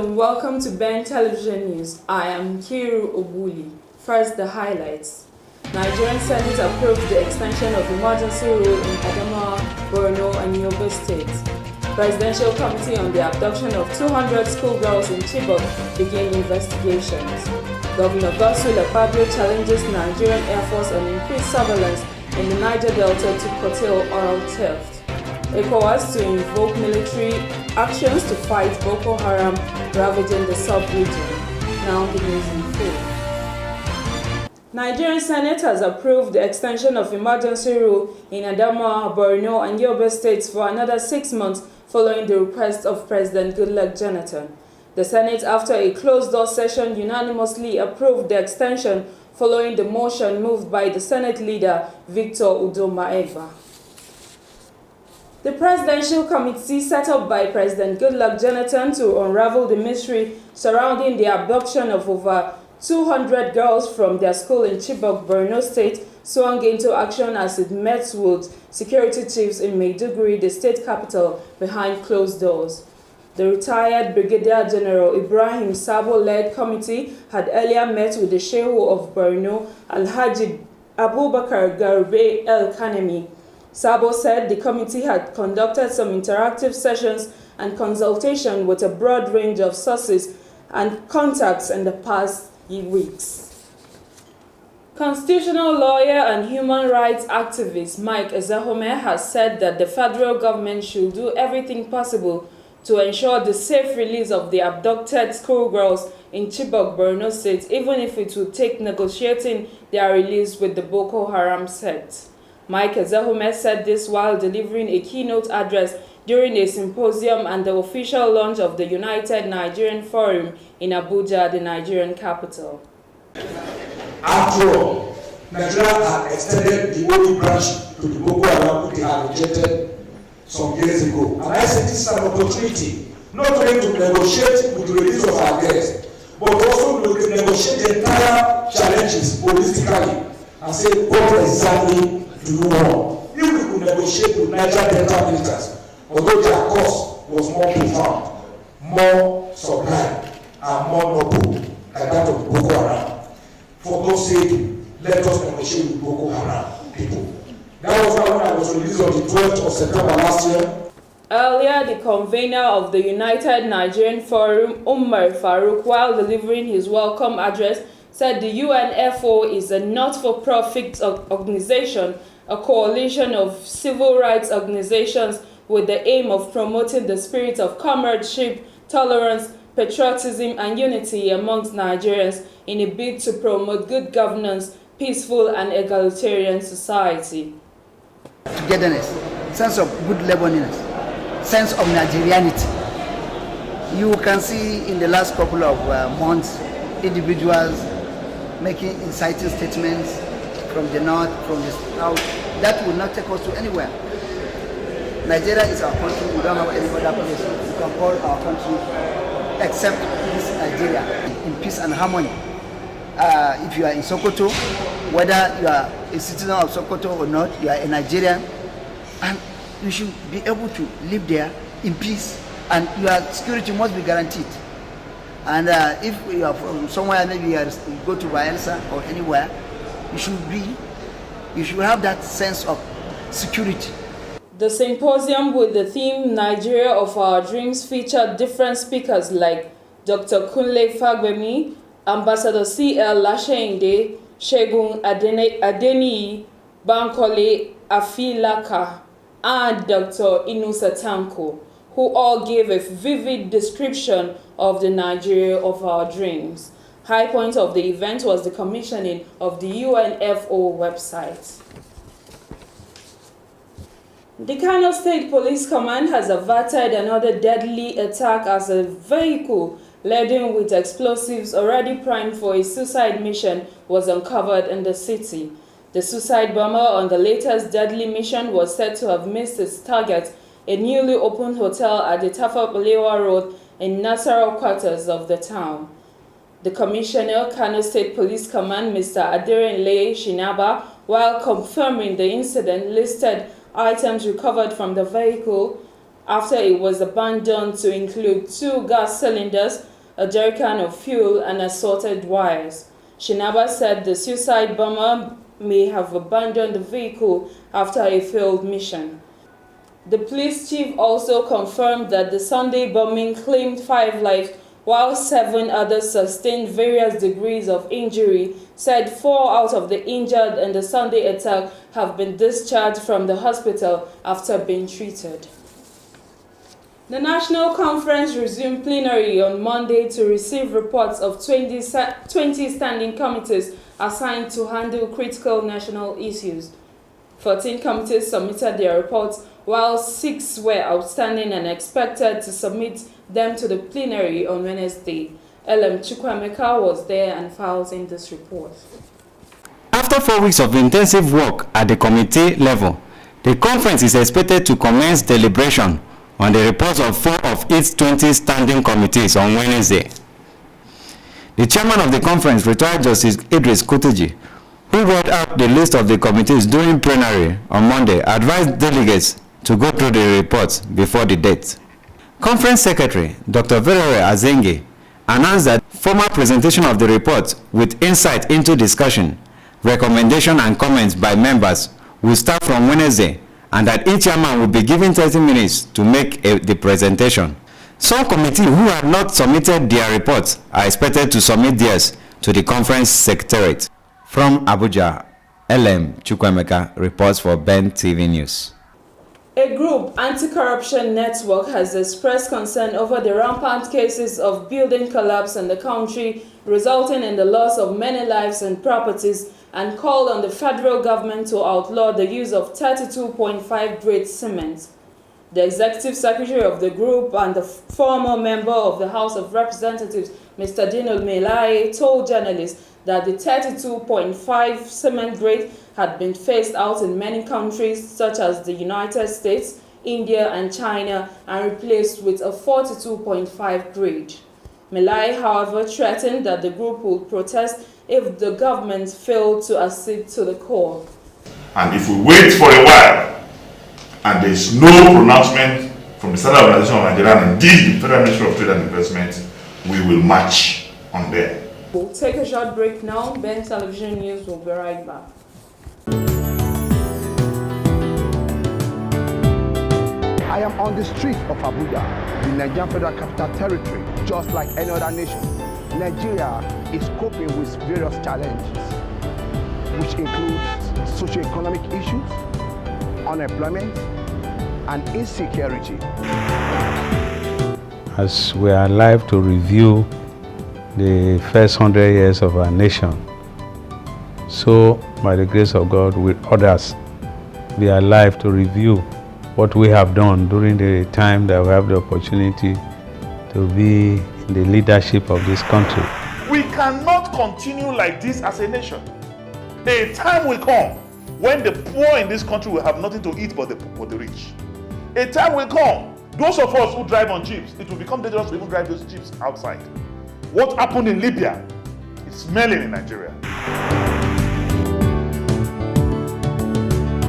and welcome to Ben Television News. I am Kiru Obuli. First, the highlights. Nigerian Senate approved the extension of emergency rule in Adamawa, Borno, and Yobe states. Presidential Committee on the abduction of 200 schoolgirls in Chibok begin investigations. Governor Godswill Akpabio challenges Nigerian Air Force on increased surveillance in the Niger Delta to curtail oil theft. ECOWAS to invoke military actions to fight Boko Haram ravaging the sub-region. Now the news in full. Nigerian Senate has approved the extension of emergency rule in Adamawa, Borno, and Yobe states for another 6 months following the request of President Goodluck Jonathan. The Senate, after a closed-door session, unanimously approved the extension following the motion moved by the Senate leader Victor Udomaegba. The Presidential Committee set up by President Goodluck Jonathan to unravel the mystery surrounding the abduction of over 200 girls from their school in Chibok, Borno State, swung into action as it met with security chiefs in Maiduguri, the state capital, behind closed doors. The retired Brigadier General Ibrahim Sabo-led committee had earlier met with the Shehu of Borno, Alhaji Abubakar Garbe El Kanemi. Sabo said the committee had conducted some interactive sessions and consultation with a broad range of sources and contacts in the past weeks. Constitutional lawyer and human rights activist Mike Ezehome has said that the federal government should do everything possible to ensure the safe release of the abducted schoolgirls in Chibok, Borno State, even if it would take negotiating their release with the Boko Haram sect. Mike Ezehome said this while delivering a keynote address during a symposium and the official launch of the United Nigerian Forum in Abuja, the Nigerian capital. After all, Nigeria had extended the only branch to the Boko Haram they had rejected some years ago. And I said this is an opportunity not only to negotiate with the release of our guests, but also to negotiate the entire challenges holistically and say what exactly do you want. If we could negotiate with Niger Delta militants, although their cost was more profound, more sublime, and more noble than that of Boko Haram, for God's sake, let us negotiate with Boko Haram people. That was when I was released on the 12th of September last year. Earlier, the convener of the United Nigerian Forum, Umar Farouk, while delivering his welcome address, said the UNFO is a not-for-profit organization, a coalition of civil rights organizations with the aim of promoting the spirit of comradeship, tolerance, patriotism, and unity amongst Nigerians in a bid to promote good governance, peaceful and egalitarian society. Togetherness, sense of good neighborliness, sense of Nigerianity. You can see in the last couple of months, individuals making inciting statements from the north, from the south. That will not take us to anywhere. Nigeria is our country. We don't have any other place we can call our country except this Nigeria in peace and harmony. If you are in Sokoto, whether you are a citizen of Sokoto or not, you are a Nigerian, and you should be able to live there in peace, and your security must be guaranteed. And if you are from somewhere, maybe you go to Bayelsa or anywhere, you should have that sense of security. The symposium with the theme Nigeria of Our Dreams featured different speakers like Dr. Kunle Fagbemi, Ambassador C.L. Lasheinde, Shegun Adeniyi, Bankole Afilaka, and Dr. Inusa Tanko, who all gave a vivid description of the Nigeria of our dreams. High point of the event was the commissioning of the UNFO website. The Kano State Police Command has averted another deadly attack as a vehicle laden with explosives already primed for a suicide mission was uncovered in the city. The suicide bomber on the latest deadly mission was said to have missed its target, a newly opened hotel at the Tafa Balewa Road in Nasarawa quarters of the town. The Commissioner, Kano State Police Command, Mr. Aderenle Shinaba, while confirming the incident, listed items recovered from the vehicle after it was abandoned to include 2 gas cylinders, a jerrycan of fuel, and assorted wires. Shinaba said the suicide bomber may have abandoned the vehicle after a failed mission. The police chief also confirmed that the Sunday bombing claimed 5 lives, while 7 others sustained various degrees of injury. Said 4 out of the injured in the Sunday attack have been discharged from the hospital after being treated. The National Conference resumed plenary on Monday to receive reports of 20 standing committees assigned to handle critical national issues. 14 committees submitted their reports, while 6 were outstanding and expected to submit them to the plenary on Wednesday. LM Chukwuemeka was there and filed in this report. After 4 weeks of intensive work at the committee level, the conference is expected to commence deliberation on the reports of 4 of its 20 standing committees on Wednesday. The chairman of the conference, retired Justice Idris Kutuji, who read out the list of the committees during plenary on Monday, advised delegates to go through the reports before the date. Conference Secretary Dr. Verere Azenge announced that formal presentation of the report with insight into discussion, recommendation and comments by members will start from Wednesday, and that each chairman will be given 30 minutes to make the presentation. Some committees who have not submitted their reports are expected to submit theirs to the conference secretariat. From Abuja, LM Chukwuemeka reports for Ben TV News. A group, Anti-Corruption Network, has expressed concern over the rampant cases of building collapse in the country, resulting in the loss of many lives and properties, and called on the federal government to outlaw the use of 32.5 grade cement. The executive secretary of the group and the former member of the House of Representatives, Mr. Dino Melaye, told journalists that the 32.5 cement grade had been phased out in many countries such as the United States, India and China, and replaced with a 42.5 grade. Melaye, however, threatened that the group would protest if the government failed to accede to the call. And if we wait for a while and there is no pronouncement from the Standard Organization of Nigeria and indeed the Federal Ministry of Trade and Investment, we will march on them. We'll take a short break now. Ben Television News will be right back. I am on the streets of Abuja, the Nigerian Federal Capital Territory, just like any other nation. Nigeria is coping with various challenges, which include socio-economic issues, unemployment, and insecurity. As we are alive to review the first 100 years of our nation, so by the grace of God, with others, we are alive to review what we have done during the time that we have the opportunity to be in the leadership of this country. We cannot continue like this as a nation. A time will come when the poor in this country will have nothing to eat but the rich. A time will come, those of us who drive on jeeps, it will become dangerous to even drive those jeeps outside. What happened in Libya is smelling in Nigeria.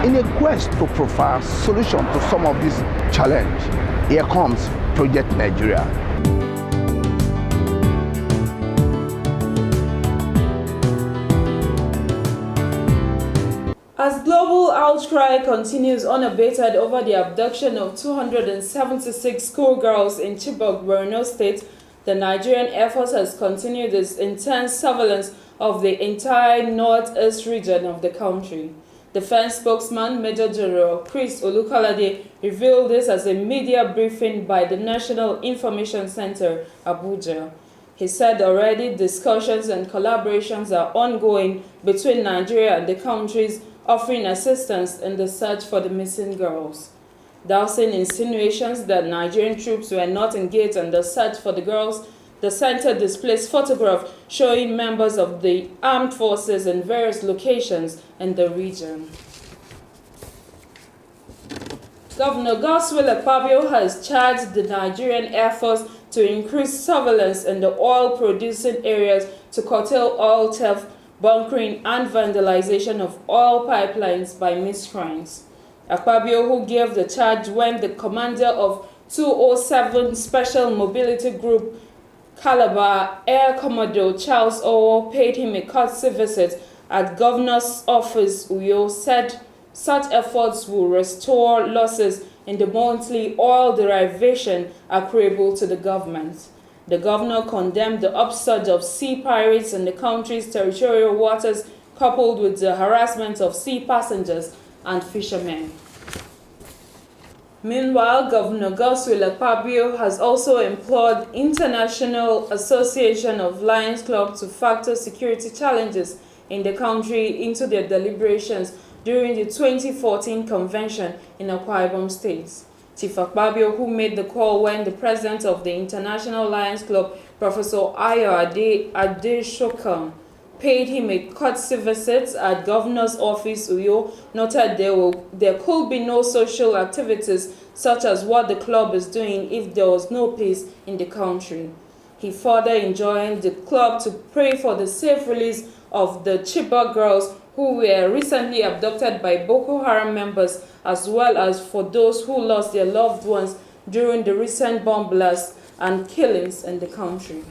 In a quest to provide solution to some of these challenges, here comes Project Nigeria. As global outcry continues unabated over the abduction of 276 schoolgirls in Chibok, Borno State, the Nigerian Air Force has continued its intense surveillance of the entire northeast region of the country. Defense spokesman Major General Chris Olukolade revealed this as a media briefing by the National Information Center, Abuja. He said already discussions and collaborations are ongoing between Nigeria and the countries offering assistance in the search for the missing girls. Dousing insinuations that Nigerian troops were not engaged in the search for the girls, the center displays photographs showing members of the armed forces in various locations in the region. Governor Godswill Akpabio has charged the Nigerian Air Force to increase surveillance in the oil-producing areas to curtail oil theft, bunkering, and vandalization of oil pipelines by miscreants. Akpabio, who gave the charge when the commander of 207 Special Mobility Group Calabar Air Commodore Charles Owo paid him a courtesy visit at Governor's office. Uyo said such efforts will restore losses in the monthly oil derivation accruable to the government. The governor condemned the upsurge of sea pirates in the country's territorial waters, coupled with the harassment of sea passengers and fishermen. Meanwhile, Governor Godswill Akpabio has also implored International Association of Lions Club to factor security challenges in the country into their deliberations during the 2014 convention in Akwa Ibom State. Chief Akpabio, who made the call when the president of the International Lions Club, Professor Ayo Adeshokan, paid him a courtesy visit at Governor's office, Uyo, noted there could be no social activities such as what the club is doing if there was no peace in the country. He further enjoined the club to pray for the safe release of the Chibok girls who were recently abducted by Boko Haram members, as well as for those who lost their loved ones during the recent bomb blasts and killings in the country.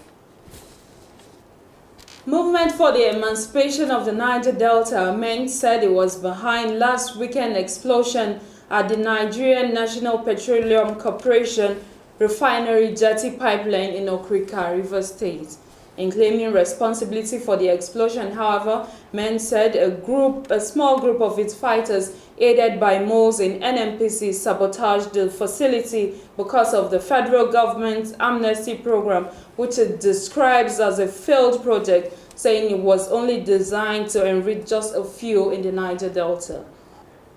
Movement for the Emancipation of the Niger Delta men said it was behind last weekend explosion at the Nigerian National Petroleum Corporation refinery jetty pipeline in Okrika, Rivers State. In claiming responsibility for the explosion, however, men said a small group of its fighters, aided by moles in NNPC, sabotaged the facility because of the federal government's amnesty program, which it describes as a failed project, saying it was only designed to enrich just a few in the Niger Delta.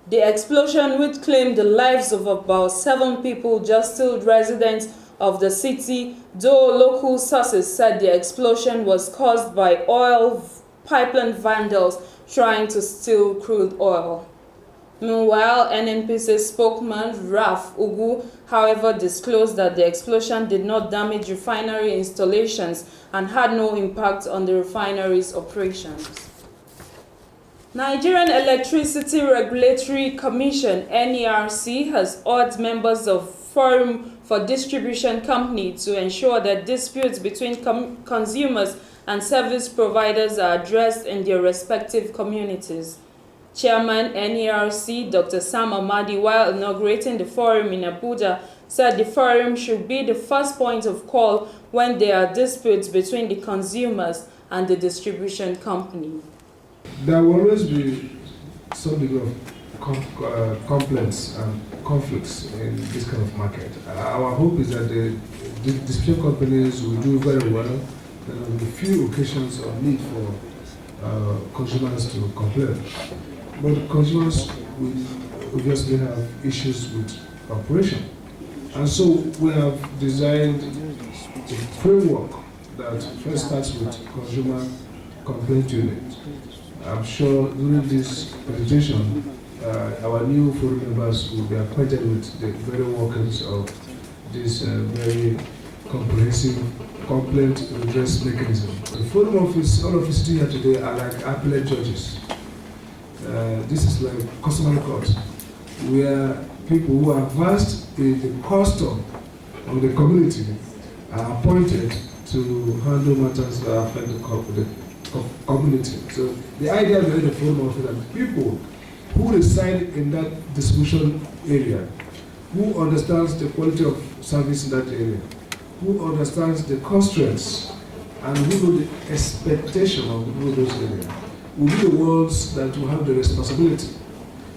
The explosion, which claimed the lives of about 7 people, just still residents of the city, though local sources said the explosion was caused by oil pipeline vandals trying to steal crude oil. Meanwhile, NNPC spokesman Raf Ugu, however, disclosed that the explosion did not damage refinery installations and had no impact on the refinery's operations. Nigerian Electricity Regulatory Commission (NERC) has urged members of Forum for Distribution Company to ensure that disputes between consumers and service providers are addressed in their respective communities. Chairman NERC Dr. Sam Amadi, while inaugurating the forum in Abuja, said the forum should be the first point of call when there are disputes between the consumers and the distribution company. There will always be some degree of complaints and conflicts in this kind of market. Our hope is that the distribution companies will do very well. There will be few occasions of need for consumers to complain. But consumers will obviously have issues with operation. And so we have designed a framework that first starts with consumer complaint unit. I'm sure during this presentation, our new forum members will be acquainted with the very workings of this very comprehensive complaint redress mechanism. The forum office, all of us sitting here today are like appellate judges. This is like customary court, where people who are versed in the custom of the community are appointed to handle matters that affect the community. So the idea behind the forum office is that people who reside in that distribution area, who understands the quality of service in that area, who understands the constraints, and who know the expectation of the people in those areas, will be the ones that will have the responsibility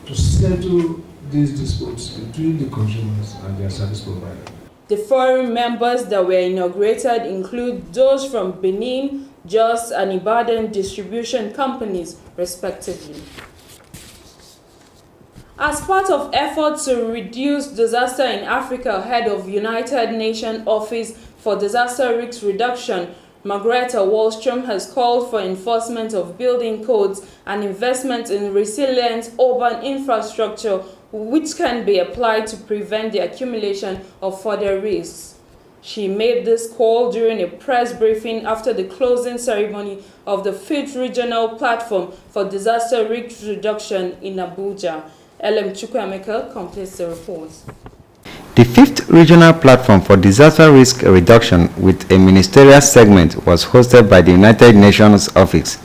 to settle these disputes between the consumers and their service provider. The forum members that were inaugurated include those from Benin, Jos, and Ibadan distribution companies, respectively. As part of efforts to reduce disaster in Africa ahead of United Nations Office for Disaster Risk Reduction, Margareta Wallström has called for enforcement of building codes and investment in resilient urban infrastructure which can be applied to prevent the accumulation of further risks. She made this call during a press briefing after the closing ceremony of the 5th Regional Platform for Disaster Risk Reduction in Abuja. LM Chukwuemeka completes the report. The 5th Regional Platform for Disaster Risk Reduction with a ministerial segment was hosted by the United Nations Office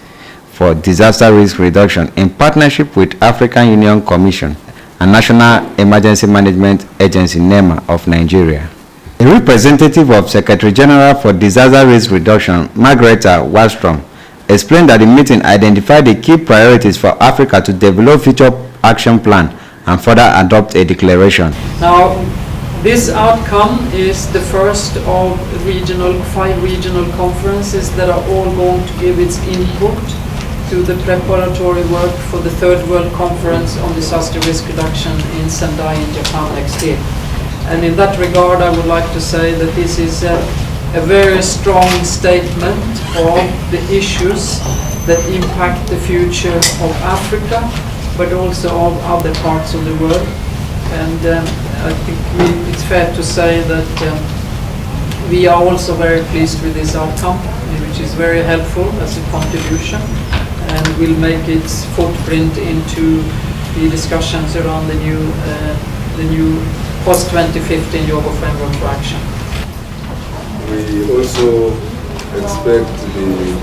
for Disaster Risk Reduction in partnership with African Union Commission and National Emergency Management Agency NEMA of Nigeria. A representative of Secretary General for Disaster Risk Reduction, Margareta Wallström, explained that the meeting identified the key priorities for Africa to develop future action plan and further adopt a declaration. Now, this outcome is the first of 5 regional conferences that are all going to give its input to the preparatory work for the 3rd World Conference on Disaster Risk Reduction in Sendai in Japan next year. And in that regard, I would like to say that this is a very strong statement of the issues that impact the future of Africa, but also of other parts of the world. And I think it's fair to say that we are also very pleased with this outcome, which is very helpful as a contribution and will make its footprint into the discussions around the new post-2015 Global Framework for Action. We also expect the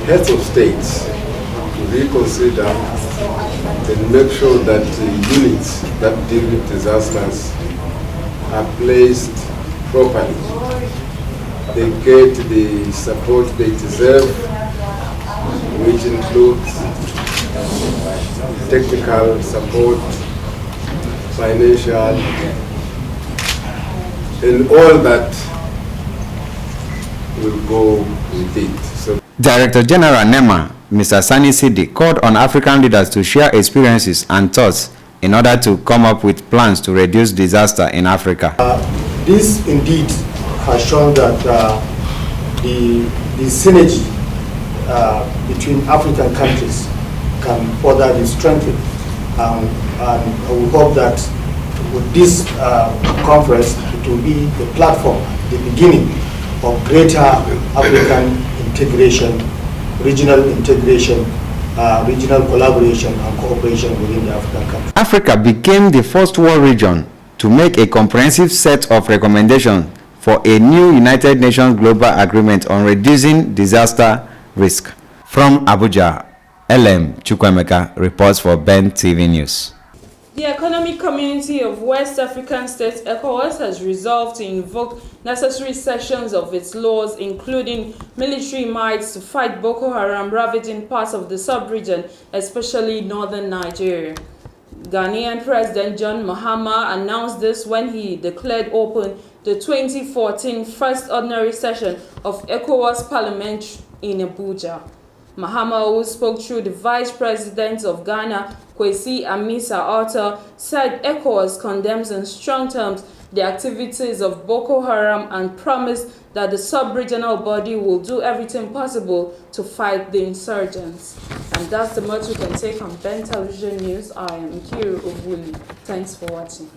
heads of states to reconsider and make sure that the units that deal with disasters are placed properly. They get the support they deserve, which includes technical support, financial, and all that will go with it. So, Director General NEMA, Mr. Sani Sidi, called on African leaders to share experiences and thoughts in order to come up with plans to reduce disaster in Africa. This indeed has shown that the synergy between African countries can further be strengthened. And we hope that with this conference, it will be the platform, the beginning of greater African integration, regional integration, regional collaboration and cooperation within the African countries. Africa became the first world region to make a comprehensive set of recommendations for a new United Nations Global Agreement on reducing disaster risk. From Abuja, LM Chukwemeka reports for Ben TV News. The Economic Community of West African States, ECOWAS, has resolved to invoke necessary sections of its laws, including military might, to fight Boko Haram ravaging parts of the sub-region, especially northern Nigeria. Ghanaian President John Mahama announced this when he declared open the 2014 First Ordinary Session of ECOWAS Parliament in Abuja. Mahama, who spoke through the Vice President of Ghana, Kwesi Amisa-Arthur, said ECOWAS condemns in strong terms the activities of Boko Haram and promised that the sub-regional body will do everything possible to fight the insurgents. And that's the much we can take on Ben Television News. I am Kiru Ovuli. Thanks for watching.